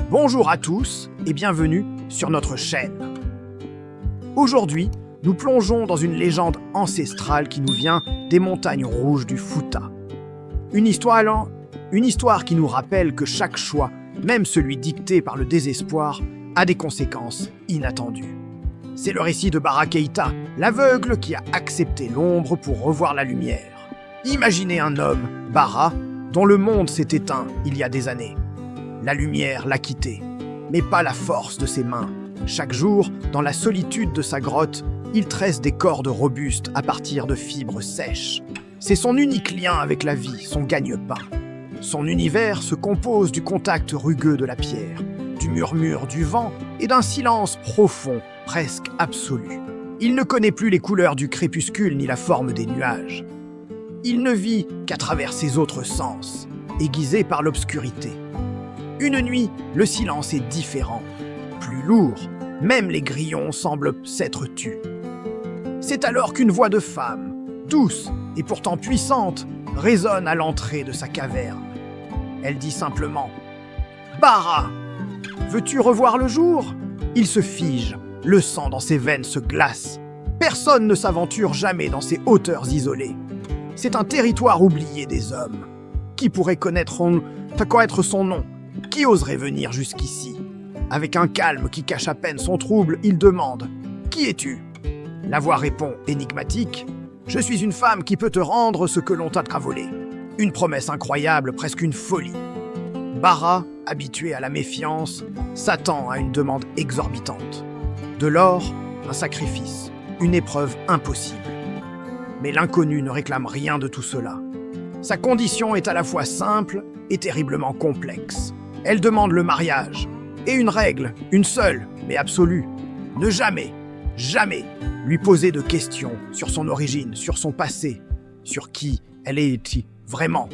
Bonjour à tous et bienvenue sur notre chaîne. Aujourd'hui, nous plongeons dans une légende ancestrale qui nous vient des montagnes rouges du Fouta. Une histoire qui nous rappelle que chaque choix, même celui dicté par le désespoir, a des conséquences inattendues. C'est le récit de Bara Keïta, l'aveugle qui a accepté l'ombre pour revoir la lumière. Imaginez un homme, Bara, dont le monde s'est éteint il y a des années. La lumière l'a quitté, mais pas la force de ses mains. Chaque jour, dans la solitude de sa grotte, il tresse des cordes robustes à partir de fibres sèches. C'est son unique lien avec la vie, son gagne-pain. Son univers se compose du contact rugueux de la pierre, du murmure du vent et d'un silence profond, presque absolu. Il ne connaît plus les couleurs du crépuscule ni la forme des nuages. Il ne vit qu'à travers ses autres sens, aiguisé par l'obscurité. Une nuit, le silence est différent, plus lourd, même les grillons semblent s'être tus. C'est alors qu'une voix de femme, douce et pourtant puissante, résonne à l'entrée de sa caverne. Elle dit simplement « Bara, veux-tu revoir le jour ?» Il se fige, le sang dans ses veines se glace. Personne ne s'aventure jamais dans ces hauteurs isolées. C'est un territoire oublié des hommes. Qui pourrait connaître son nom ? Qui oserait venir jusqu'ici ? Avec un calme qui cache à peine son trouble, il demande « Qui es-tu » La voix répond, énigmatique « Je suis une femme qui peut te rendre ce que l'on t'a volé. » Une promesse incroyable, presque une folie. Bara, habitué à la méfiance, s'attend à une demande exorbitante. De l'or, un sacrifice, une épreuve impossible. Mais l'inconnu ne réclame rien de tout cela. Sa condition est à la fois simple et terriblement complexe. Elle demande le mariage, et une règle, une seule, mais absolue. Ne jamais, jamais lui poser de questions sur son origine, sur son passé, sur qui elle est vraiment.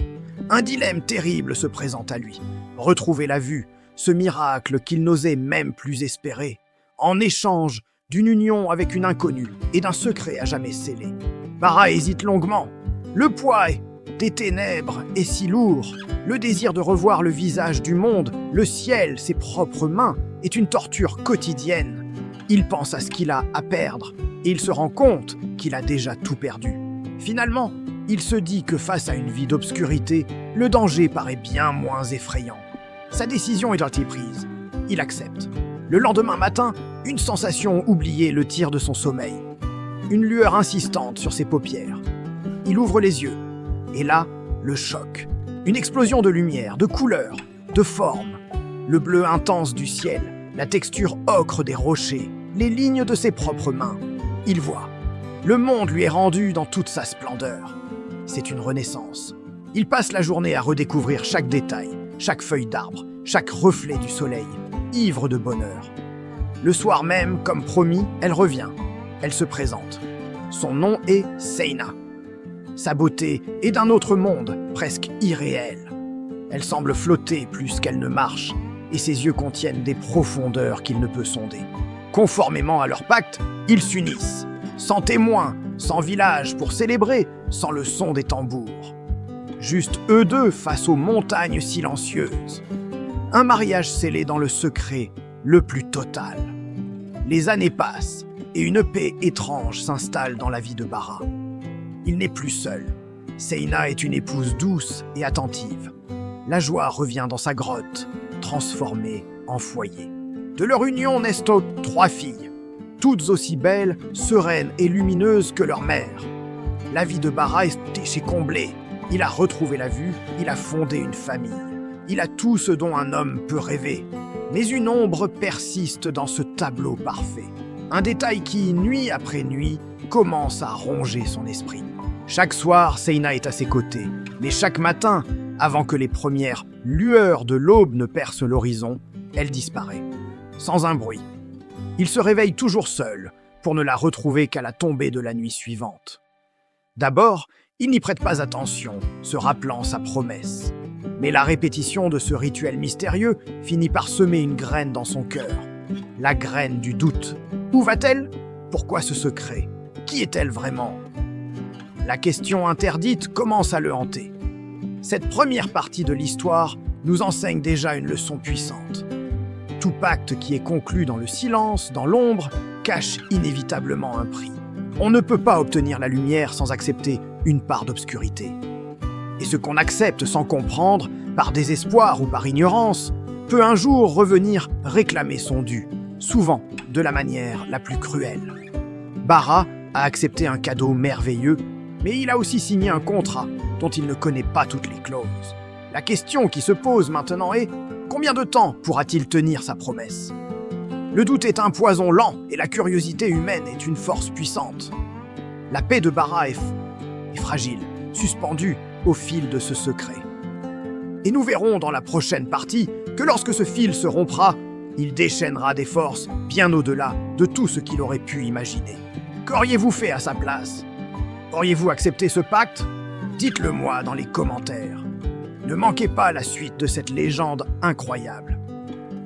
Un dilemme terrible se présente à lui. Retrouver la vue, ce miracle qu'il n'osait même plus espérer, en échange d'une union avec une inconnue et d'un secret à jamais scellé. Bara hésite longuement. Le poids des ténèbres est si lourd. Le désir de revoir le visage du monde, le ciel, ses propres mains, est une torture quotidienne. Il pense à ce qu'il a à perdre et il se rend compte qu'il a déjà tout perdu. Finalement, il se dit que face à une vie d'obscurité, le danger paraît bien moins effrayant. Sa décision est prise. Il accepte. Le lendemain matin, une sensation oubliée le tire de son sommeil. Une lueur insistante sur ses paupières. Il ouvre les yeux. Et là, le choc. Une explosion de lumière, de couleurs, de formes. Le bleu intense du ciel, la texture ocre des rochers, les lignes de ses propres mains. Il voit. Le monde lui est rendu dans toute sa splendeur. C'est une renaissance. Il passe la journée à redécouvrir chaque détail, chaque feuille d'arbre, chaque reflet du soleil, ivre de bonheur. Le soir même, comme promis, elle revient. Elle se présente. Son nom est Seina. Sa beauté est d'un autre monde, presque irréel. Elle semble flotter plus qu'elle ne marche, et ses yeux contiennent des profondeurs qu'il ne peut sonder. Conformément à leur pacte, ils s'unissent, sans témoins, sans village pour célébrer, sans le son des tambours. Juste eux deux face aux montagnes silencieuses. Un mariage scellé dans le secret le plus total. Les années passent, et une paix étrange s'installe dans la vie de Bara. Il n'est plus seul. Seina est une épouse douce et attentive. La joie revient dans sa grotte, transformée en foyer. De leur union naissent 3 filles, toutes aussi belles, sereines et lumineuses que leur mère. La vie de Bara est comblée. Il a retrouvé la vue, il a fondé une famille. Il a tout ce dont un homme peut rêver. Mais une ombre persiste dans ce tableau parfait. Un détail qui, nuit après nuit, commence à ronger son esprit. Chaque soir, Seina est à ses côtés, mais chaque matin, avant que les premières lueurs de l'aube ne percent l'horizon, elle disparaît, sans un bruit. Il se réveille toujours seul, pour ne la retrouver qu'à la tombée de la nuit suivante. D'abord, il n'y prête pas attention, se rappelant sa promesse. Mais la répétition de ce rituel mystérieux finit par semer une graine dans son cœur. La graine du doute. Où va-t-elle ? Pourquoi ce secret ? Qui est-elle vraiment ? La question interdite commence à le hanter. Cette première partie de l'histoire nous enseigne déjà une leçon puissante. Tout pacte qui est conclu dans le silence, dans l'ombre, cache inévitablement un prix. On ne peut pas obtenir la lumière sans accepter une part d'obscurité. Et ce qu'on accepte sans comprendre, par désespoir ou par ignorance, peut un jour revenir réclamer son dû, souvent de la manière la plus cruelle. Bara a accepté un cadeau merveilleux, mais il a aussi signé un contrat dont il ne connaît pas toutes les clauses. La question qui se pose maintenant est: combien de temps pourra-t-il tenir sa promesse? Le doute est un poison lent et la curiosité humaine est une force puissante. La paix de Bara est fragile, suspendue au fil de ce secret. Et nous verrons dans la prochaine partie que lorsque ce fil se rompra, il déchaînera des forces bien au-delà de tout ce qu'il aurait pu imaginer. Qu'auriez-vous fait à sa place? Auriez-vous accepté ce pacte? Dites-le moi dans les commentaires. Ne manquez pas la suite de cette légende incroyable.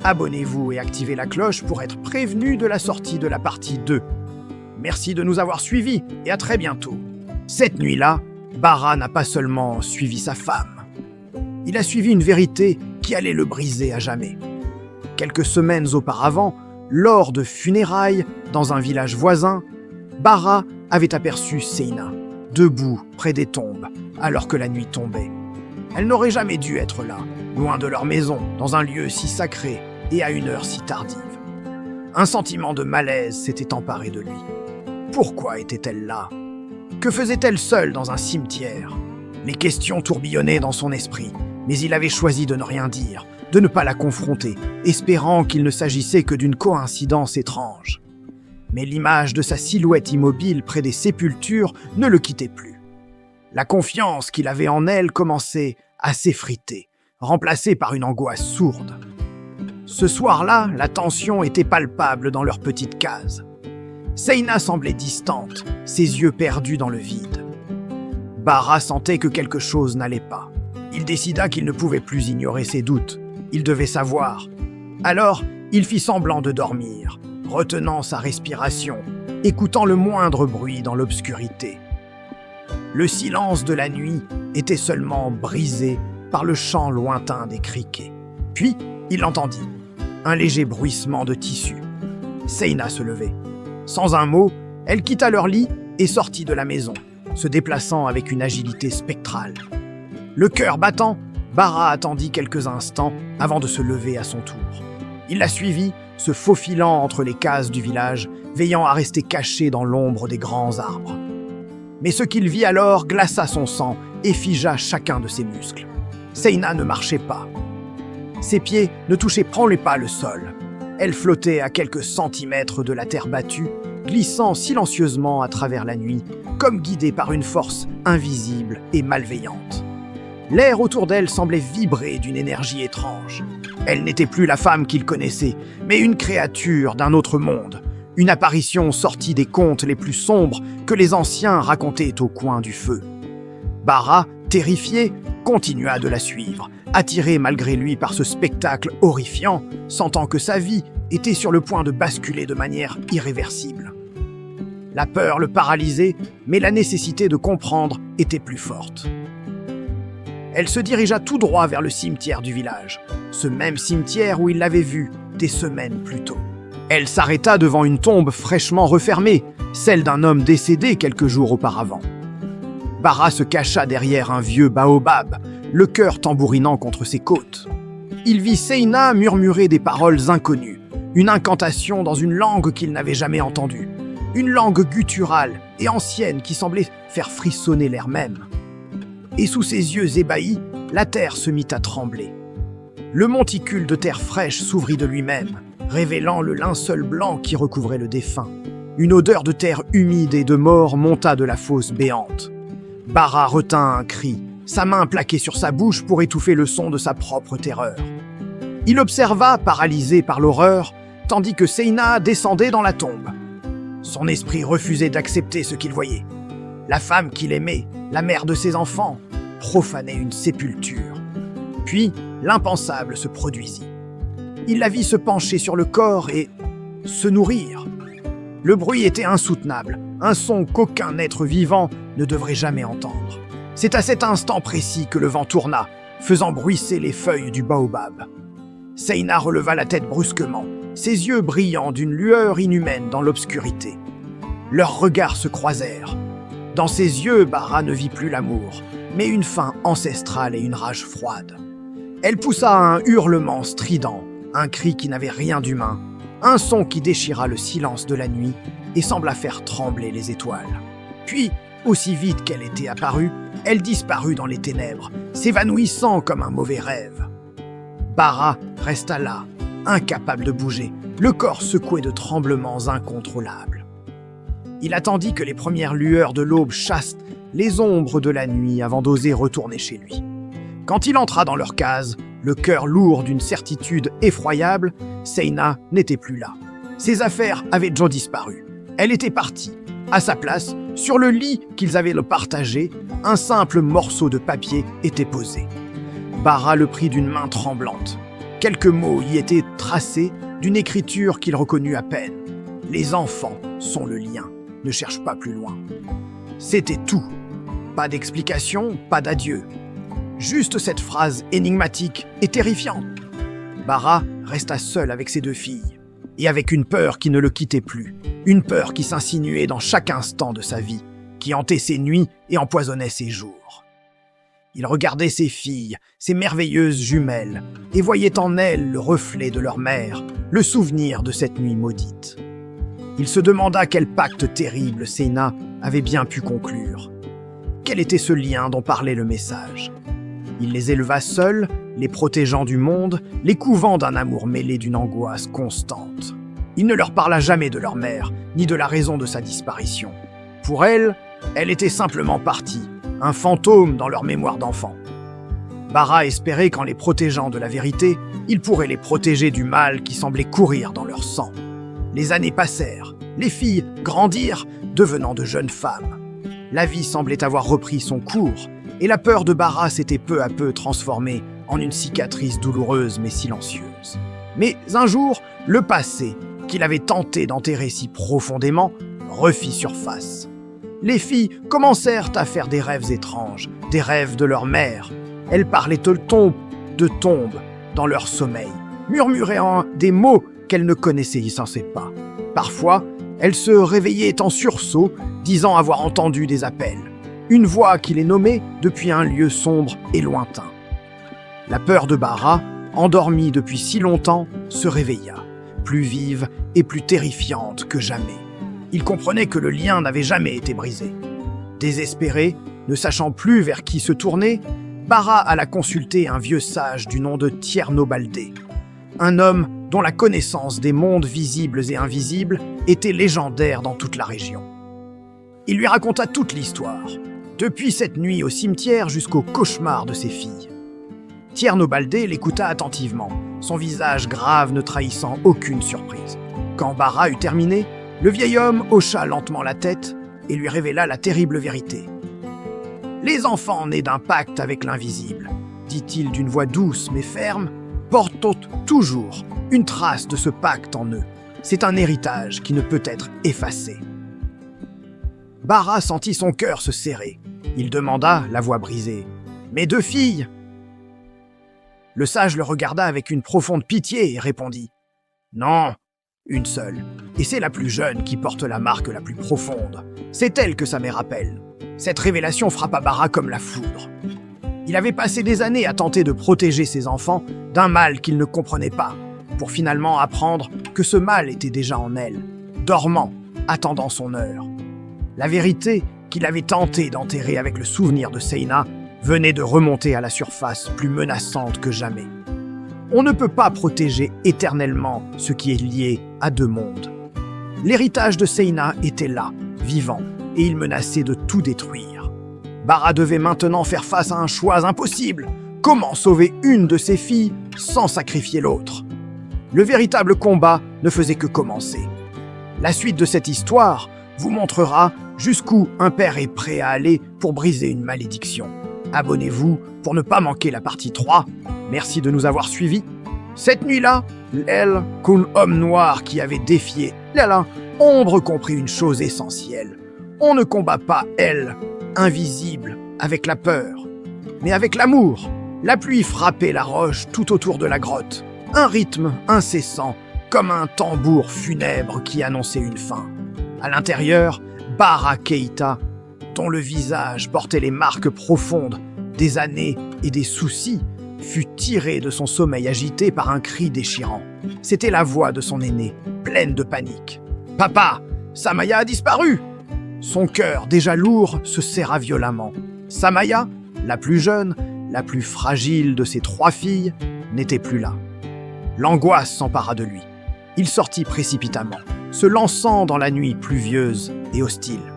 Abonnez-vous et activez la cloche pour être prévenu de la sortie de la partie 2. Merci de nous avoir suivis et à très bientôt. Cette nuit-là, Bara n'a pas seulement suivi sa femme. Il a suivi une vérité qui allait le briser à jamais. Quelques semaines auparavant, lors de funérailles dans un village voisin, Bara avait aperçu Seina, debout près des tombes, alors que la nuit tombait. Elle n'aurait jamais dû être là, loin de leur maison, dans un lieu si sacré et à une heure si tardive. Un sentiment de malaise s'était emparé de lui. Pourquoi était-elle là? Que faisait-elle seule dans un cimetière? Les questions tourbillonnaient dans son esprit, mais il avait choisi de ne rien dire, de ne pas la confronter, espérant qu'il ne s'agissait que d'une coïncidence étrange. Mais l'image de sa silhouette immobile près des sépultures ne le quittait plus. La confiance qu'il avait en elle commençait à s'effriter, remplacée par une angoisse sourde. Ce soir-là, la tension était palpable dans leur petite case. Seina semblait distante, ses yeux perdus dans le vide. Bara sentait que quelque chose n'allait pas. Il décida qu'il ne pouvait plus ignorer ses doutes. Il devait savoir. Alors, il fit semblant de dormir, retenant sa respiration, écoutant le moindre bruit dans l'obscurité. Le silence de la nuit était seulement brisé par le chant lointain des criquets. Puis, il entendit un léger bruissement de tissu. Seina se levait. Sans un mot, elle quitta leur lit et sortit de la maison, se déplaçant avec une agilité spectrale. Le cœur battant, Bara attendit quelques instants avant de se lever à son tour. Il la suivit, se faufilant entre les cases du village, veillant à rester caché dans l'ombre des grands arbres. Mais ce qu'il vit alors glaça son sang et figea chacun de ses muscles. Seina ne marchait pas. Ses pieds ne touchaient pas le sol. Elle flottait à quelques centimètres de la terre battue, glissant silencieusement à travers la nuit, comme guidée par une force invisible et malveillante. L'air autour d'elle semblait vibrer d'une énergie étrange. Elle n'était plus la femme qu'il connaissait, mais une créature d'un autre monde, une apparition sortie des contes les plus sombres que les anciens racontaient au coin du feu. Bara, terrifié, continua de la suivre, attiré malgré lui par ce spectacle horrifiant, sentant que sa vie était sur le point de basculer de manière irréversible. La peur le paralysait, mais la nécessité de comprendre était plus forte. Elle se dirigea tout droit vers le cimetière du village, ce même cimetière où il l'avait vue des semaines plus tôt. Elle s'arrêta devant une tombe fraîchement refermée, celle d'un homme décédé quelques jours auparavant. Bara se cacha derrière un vieux baobab, le cœur tambourinant contre ses côtes. Il vit Seina murmurer des paroles inconnues, une incantation dans une langue qu'il n'avait jamais entendue, une langue gutturale et ancienne qui semblait faire frissonner l'air même. Et sous ses yeux ébahis, la terre se mit à trembler. Le monticule de terre fraîche s'ouvrit de lui-même, révélant le linceul blanc qui recouvrait le défunt. Une odeur de terre humide et de mort monta de la fosse béante. Bara retint un cri, sa main plaquée sur sa bouche pour étouffer le son de sa propre terreur. Il observa, paralysé par l'horreur, tandis que Seina descendait dans la tombe. Son esprit refusait d'accepter ce qu'il voyait. La femme qu'il aimait, la mère de ses enfants, profanait une sépulture. Puis, l'impensable se produisit. Il la vit se pencher sur le corps et se nourrir. Le bruit était insoutenable, un son qu'aucun être vivant ne devrait jamais entendre. C'est à cet instant précis que le vent tourna, faisant bruisser les feuilles du baobab. Seyna releva la tête brusquement, ses yeux brillant d'une lueur inhumaine dans l'obscurité. Leurs regards se croisèrent. Dans ses yeux, Bara ne vit plus l'amour, mais une faim ancestrale et une rage froide. Elle poussa un hurlement strident, un cri qui n'avait rien d'humain, un son qui déchira le silence de la nuit et sembla faire trembler les étoiles. Puis, aussi vite qu'elle était apparue, elle disparut dans les ténèbres, s'évanouissant comme un mauvais rêve. Bara resta là, incapable de bouger, le corps secoué de tremblements incontrôlables. Il attendit que les premières lueurs de l'aube chassent les ombres de la nuit avant d'oser retourner chez lui. Quand il entra dans leur case, le cœur lourd d'une certitude effroyable, Seyna n'était plus là. Ses affaires avaient déjà disparu. Elle était partie. À sa place, sur le lit qu'ils avaient partagé, un simple morceau de papier était posé. Bara le prit d'une main tremblante. Quelques mots y étaient tracés d'une écriture qu'il reconnut à peine. « Les enfants sont le lien. Ne cherche pas plus loin. » C'était tout. Pas d'explication, pas d'adieu. Juste cette phrase énigmatique et terrifiante. Bara resta seul avec ses deux filles, et avec une peur qui ne le quittait plus, une peur qui s'insinuait dans chaque instant de sa vie, qui hantait ses nuits et empoisonnait ses jours. Il regardait ses filles, ses merveilleuses jumelles, et voyait en elles le reflet de leur mère, le souvenir de cette nuit maudite. Il se demanda quel pacte terrible Seyna avait bien pu conclure. Quel était ce lien dont parlait le message? Il les éleva seuls, les protégeant du monde, les couvant d'un amour mêlé d'une angoisse constante. Il ne leur parla jamais de leur mère, ni de la raison de sa disparition. Pour elle, elle était simplement partie, un fantôme dans leur mémoire d'enfant. Bara espérait qu'en les protégeant de la vérité, il pourrait les protéger du mal qui semblait courir dans leur sang. Les années passèrent, les filles grandirent, devenant de jeunes femmes. La vie semblait avoir repris son cours, et la peur de Bara s'était peu à peu transformée en une cicatrice douloureuse mais silencieuse. Mais un jour, le passé, qu'il avait tenté d'enterrer si profondément, refit surface. Les filles commencèrent à faire des rêves étranges, des rêves de leur mère. Elles parlaient de tombe dans leur sommeil, murmurant des mots qu'elles ne connaissaient censés pas. Parfois, elles se réveillaient en sursaut, disant avoir entendu des appels. Une voix qui les nommait depuis un lieu sombre et lointain. La peur de Bara, endormie depuis si longtemps, se réveilla, plus vive et plus terrifiante que jamais. Il comprenait que le lien n'avait jamais été brisé. Désespéré, ne sachant plus vers qui se tourner, Bara alla consulter un vieux sage du nom de Tierno Baldé, un homme dont la connaissance des mondes visibles et invisibles était légendaire dans toute la région. Il lui raconta toute l'histoire, depuis cette nuit au cimetière jusqu'au cauchemar de ses filles. Tierno Baldé l'écouta attentivement, son visage grave ne trahissant aucune surprise. Quand Bara eut terminé, le vieil homme hocha lentement la tête et lui révéla la terrible vérité. « Les enfants nés d'un pacte avec l'invisible, dit-il d'une voix douce mais ferme, portent toujours une trace de ce pacte en eux. C'est un héritage qui ne peut être effacé. » Bara sentit son cœur se serrer. Il demanda, la voix brisée, « Mes deux filles ?» Le sage le regarda avec une profonde pitié et répondit, « Non, une seule, et c'est la plus jeune qui porte la marque la plus profonde. C'est elle que sa mère appelle. » Cette révélation frappa Bara comme la foudre. Il avait passé des années à tenter de protéger ses enfants d'un mal qu'il ne comprenait pas, pour finalement apprendre que ce mal était déjà en elle, dormant, attendant son heure. La vérité qu'il avait tenté d'enterrer avec le souvenir de Seyna venait de remonter à la surface plus menaçante que jamais. On ne peut pas protéger éternellement ce qui est lié à deux mondes. L'héritage de Seyna était là, vivant, et il menaçait de tout détruire. Bara devait maintenant faire face à un choix impossible. Comment sauver une de ses filles sans sacrifier l'autre? Le véritable combat ne faisait que commencer. La suite de cette histoire vous montrera jusqu'où un père est prêt à aller pour briser une malédiction. Abonnez-vous pour ne pas manquer la partie 3. Merci de nous avoir suivis. Cette nuit-là, elle, qu'un homme noir qui avait défié Lala, Ombre comprit une chose essentielle. On ne combat pas elle, invisible, avec la peur, mais avec l'amour. La pluie frappait la roche tout autour de la grotte. un rythme incessant, comme un tambour funèbre qui annonçait une fin. À l'intérieur, Bara Keïta, dont le visage portait les marques profondes des années et des soucis, fut tiré de son sommeil agité par un cri déchirant. C'était la voix de son aîné, pleine de panique. « Papa, Samaya a disparu !» Son cœur, déjà lourd, se serra violemment. Samaya, la plus jeune, la plus fragile de ses 3 filles, n'était plus là. L'angoisse s'empara de lui. Il sortit précipitamment, se lançant dans la nuit pluvieuse et hostile.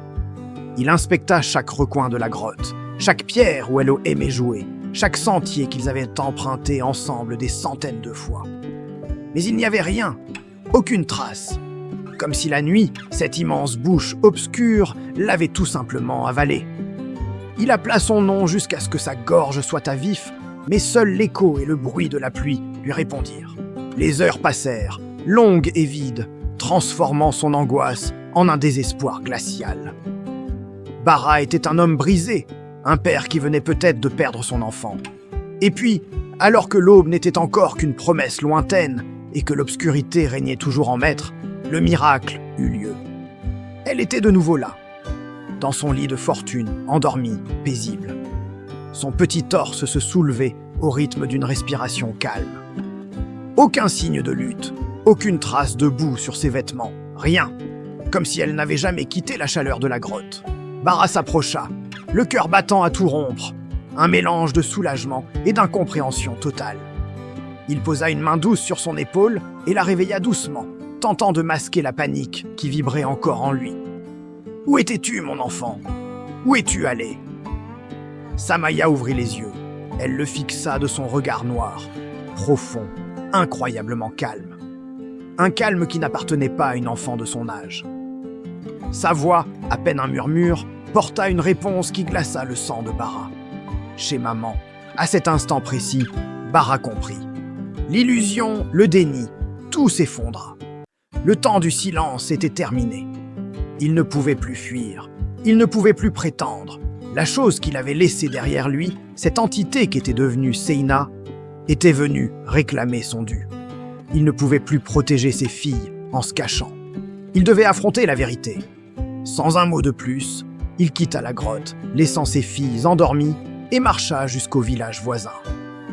Il inspecta chaque recoin de la grotte, chaque pierre où elle aimait jouer, chaque sentier qu'ils avaient emprunté ensemble des centaines de fois. Mais il n'y avait rien, aucune trace. Comme si la nuit, cette immense bouche obscure, l'avait tout simplement avalé. Il appela son nom jusqu'à ce que sa gorge soit à vif, mais seul l'écho et le bruit de la pluie lui répondirent. Les heures passèrent, longues et vides, transformant son angoisse en un désespoir glacial. Bara était un homme brisé, un père qui venait peut-être de perdre son enfant. Et puis, alors que l'aube n'était encore qu'une promesse lointaine et que l'obscurité régnait toujours en maître, le miracle eut lieu. Elle était de nouveau là, dans son lit de fortune, endormie, paisible. Son petit torse se soulevait au rythme d'une respiration calme. Aucun signe de lutte, aucune trace de boue sur ses vêtements, rien, comme si elle n'avait jamais quitté la chaleur de la grotte. Bara s'approcha, le cœur battant à tout rompre, un mélange de soulagement et d'incompréhension totale. Il posa une main douce sur son épaule et la réveilla doucement, tentant de masquer la panique qui vibrait encore en lui. « Où étais-tu, mon enfant? Où es-tu allé ?» Samaya ouvrit les yeux. Elle le fixa de son regard noir, profond, incroyablement calme. Un calme qui n'appartenait pas à une enfant de son âge. Sa voix, à peine un murmure, porta une réponse qui glaça le sang de Bara. Chez maman, à cet instant précis, Bara comprit. L'illusion, le déni, tout s'effondra. Le temps du silence était terminé. Il ne pouvait plus fuir, il ne pouvait plus prétendre. La chose qu'il avait laissée derrière lui, cette entité qui était devenue Seina, était venue réclamer son dû. Il ne pouvait plus protéger ses filles en se cachant. Il devait affronter la vérité. Sans un mot de plus, il quitta la grotte, laissant ses filles endormies, et marcha jusqu'au village voisin.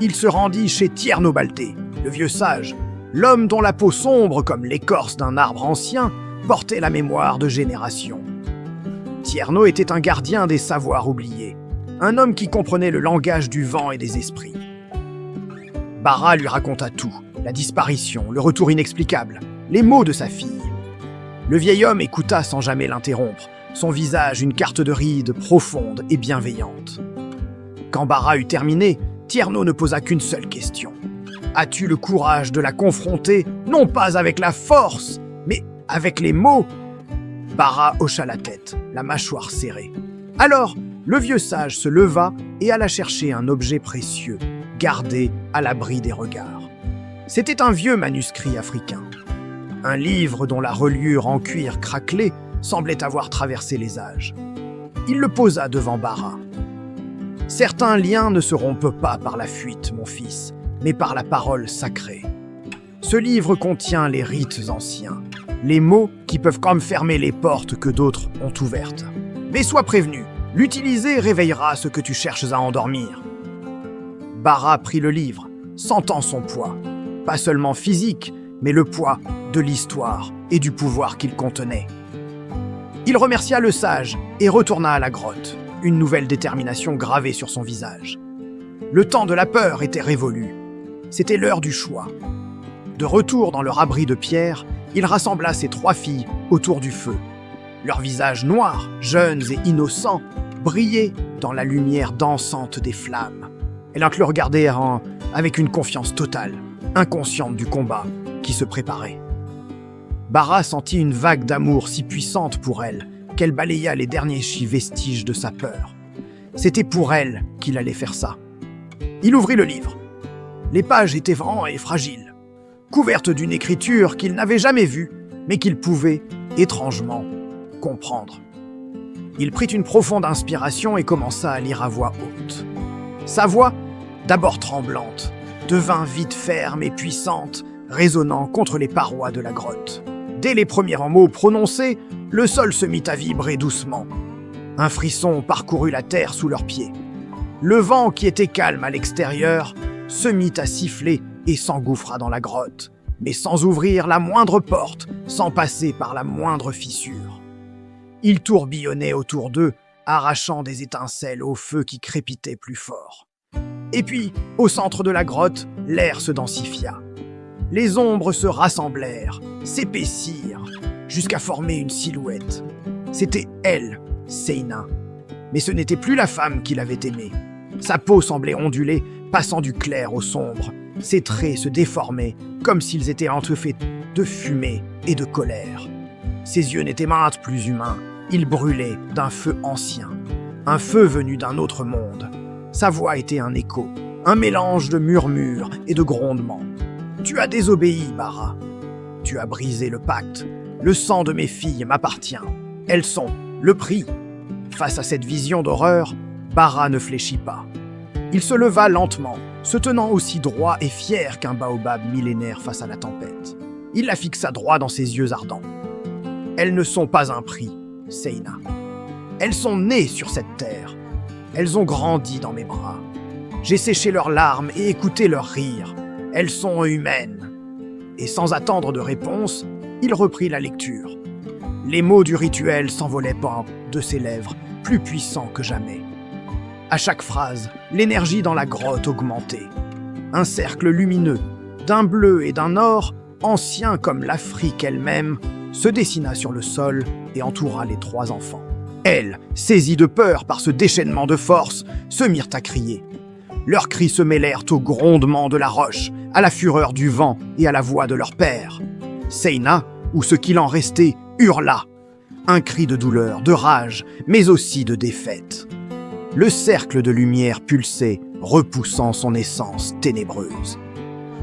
Il se rendit chez Tierno Balté, le vieux sage, l'homme dont la peau sombre comme l'écorce d'un arbre ancien portait la mémoire de générations. Tierno était un gardien des savoirs oubliés, un homme qui comprenait le langage du vent et des esprits. Bara lui raconta tout, la disparition, le retour inexplicable, les mots de sa fille. Le vieil homme écouta sans jamais l'interrompre, son visage une carte de rides profonde et bienveillante. Quand Bara eut terminé, Tierno ne posa qu'une seule question. « As-tu le courage de la confronter, non pas avec la force, mais avec les mots ?» Bara hocha la tête, la mâchoire serrée. Alors, le vieux sage se leva et alla chercher un objet précieux, gardé à l'abri des regards. C'était un vieux manuscrit africain. Un livre dont la reliure en cuir craquelé semblait avoir traversé les âges. Il le posa devant Bara. « Certains liens ne se rompent pas par la fuite, mon fils, mais par la parole sacrée. Ce livre contient les rites anciens, les mots qui peuvent comme fermer les portes que d'autres ont ouvertes. Mais sois prévenu, l'utiliser réveillera ce que tu cherches à endormir. » Bara prit le livre, sentant son poids, pas seulement physique, mais le poids de l'histoire et du pouvoir qu'il contenait. Il remercia le sage et retourna à la grotte, une nouvelle détermination gravée sur son visage. Le temps de la peur était révolu. C'était l'heure du choix. De retour dans leur abri de pierre, il rassembla ses 3 filles autour du feu. Leurs visages noirs, jeunes et innocents, brillaient dans la lumière dansante des flammes. Elles le regardèrent avec une confiance totale, inconsciente du combat qui se préparait. Bara sentit une vague d'amour si puissante pour elle qu'elle balaya les derniers vestiges de sa peur. C'était pour elle qu'il allait faire ça. Il ouvrit le livre. Les pages étaient franches et fragiles, couvertes d'une écriture qu'il n'avait jamais vue, mais qu'il pouvait, étrangement, comprendre. Il prit une profonde inspiration et commença à lire à voix haute. Sa voix, d'abord tremblante, devint vite ferme et puissante, résonnant contre les parois de la grotte. Dès les premiers mots prononcés, le sol se mit à vibrer doucement. Un frisson parcourut la terre sous leurs pieds. Le vent, qui était calme à l'extérieur, se mit à siffler et s'engouffra dans la grotte, mais sans ouvrir la moindre porte, sans passer par la moindre fissure. Il tourbillonnait autour d'eux, arrachant des étincelles au feu qui crépitait plus fort. Et puis, au centre de la grotte, l'air se densifia. Les ombres se rassemblèrent, s'épaissirent, jusqu'à former une silhouette. C'était elle, Seyna. Mais ce n'était plus la femme qu'il avait aimée. Sa peau semblait onduler, passant du clair au sombre. Ses traits se déformaient, comme s'ils étaient entrefaits de fumée et de colère. Ses yeux n'étaient maintes plus humains. Ils brûlaient d'un feu ancien, un feu venu d'un autre monde. Sa voix était un écho, un mélange de murmures et de grondements. « Tu as désobéi, Bara. Tu as brisé le pacte. Le sang de mes filles m'appartient. Elles sont le prix. » Face à cette vision d'horreur, Bara ne fléchit pas. Il se leva lentement, se tenant aussi droit et fier qu'un baobab millénaire face à la tempête. Il la fixa droit dans ses yeux ardents. « Elles ne sont pas un prix, Seyna. Elles sont nées sur cette terre. Elles ont grandi dans mes bras. J'ai séché leurs larmes et écouté leurs rires. Elles sont humaines. » Et sans attendre de réponse, il reprit la lecture. Les mots du rituel s'envolaient de ses lèvres, plus puissants que jamais. À chaque phrase, l'énergie dans la grotte augmentait. Un cercle lumineux, d'un bleu et d'un or, ancien comme l'Afrique elle-même, se dessina sur le sol et entoura les trois enfants. Elles, saisies de peur par ce déchaînement de force, se mirent à crier. Leurs cris se mêlèrent au grondement de la roche, à la fureur du vent et à la voix de leur père. Seyna, ou ce qu'il en restait, hurla. Un cri de douleur, de rage, mais aussi de défaite. Le cercle de lumière pulsait, repoussant son essence ténébreuse.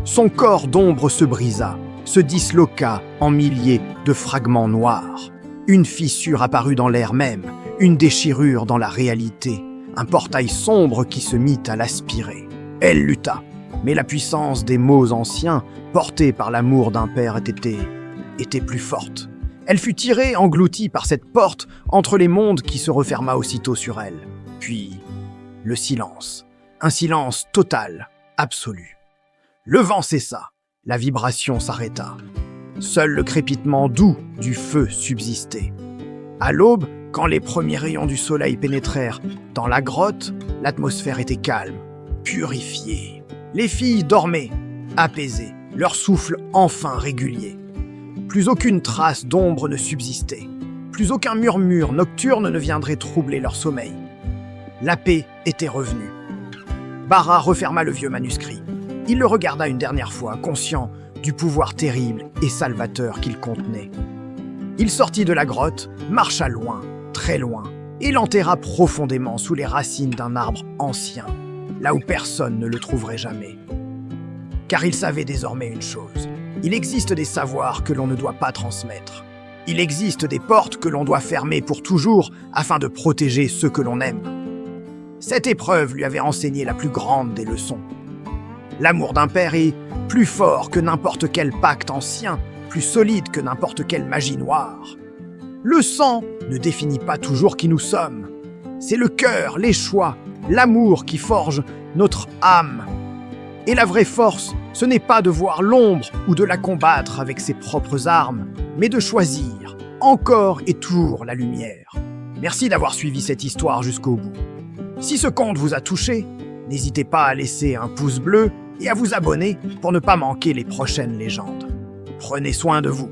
Son corps d'ombre se brisa, se disloqua en milliers de fragments noirs. Une fissure apparut dans l'air même, une déchirure dans la réalité, un portail sombre qui se mit à l'aspirer. Elle lutta, mais la puissance des mots anciens, portés par l'amour d'un père, était plus forte. Elle fut tirée, engloutie par cette porte entre les mondes qui se referma aussitôt sur elle. Puis, le silence. Un silence total, absolu. Le vent cessa, la vibration s'arrêta. Seul le crépitement doux du feu subsistait. À l'aube, quand les premiers rayons du soleil pénétrèrent dans la grotte, l'atmosphère était calme, purifiée. Les filles dormaient, apaisées, leur souffle enfin régulier. Plus aucune trace d'ombre ne subsistait. Plus aucun murmure nocturne ne viendrait troubler leur sommeil. La paix était revenue. Bara referma le vieux manuscrit. Il le regarda une dernière fois, conscient du pouvoir terrible et salvateur qu'il contenait. Il sortit de la grotte, marcha loin, très loin, et l'enterra profondément sous les racines d'un arbre ancien, là où personne ne le trouverait jamais. Car il savait désormais une chose. Il existe des savoirs que l'on ne doit pas transmettre. Il existe des portes que l'on doit fermer pour toujours afin de protéger ceux que l'on aime. Cette épreuve lui avait enseigné la plus grande des leçons. L'amour d'un père est plus fort que n'importe quel pacte ancien, plus solide que n'importe quelle magie noire. Le sang ne définit pas toujours qui nous sommes. C'est le cœur, les choix, l'amour qui forgent notre âme. Et la vraie force, ce n'est pas de voir l'ombre ou de la combattre avec ses propres armes, mais de choisir, encore et toujours, la lumière. Merci d'avoir suivi cette histoire jusqu'au bout. Si ce conte vous a touché, n'hésitez pas à laisser un pouce bleu et à vous abonner pour ne pas manquer les prochaines légendes. Prenez soin de vous.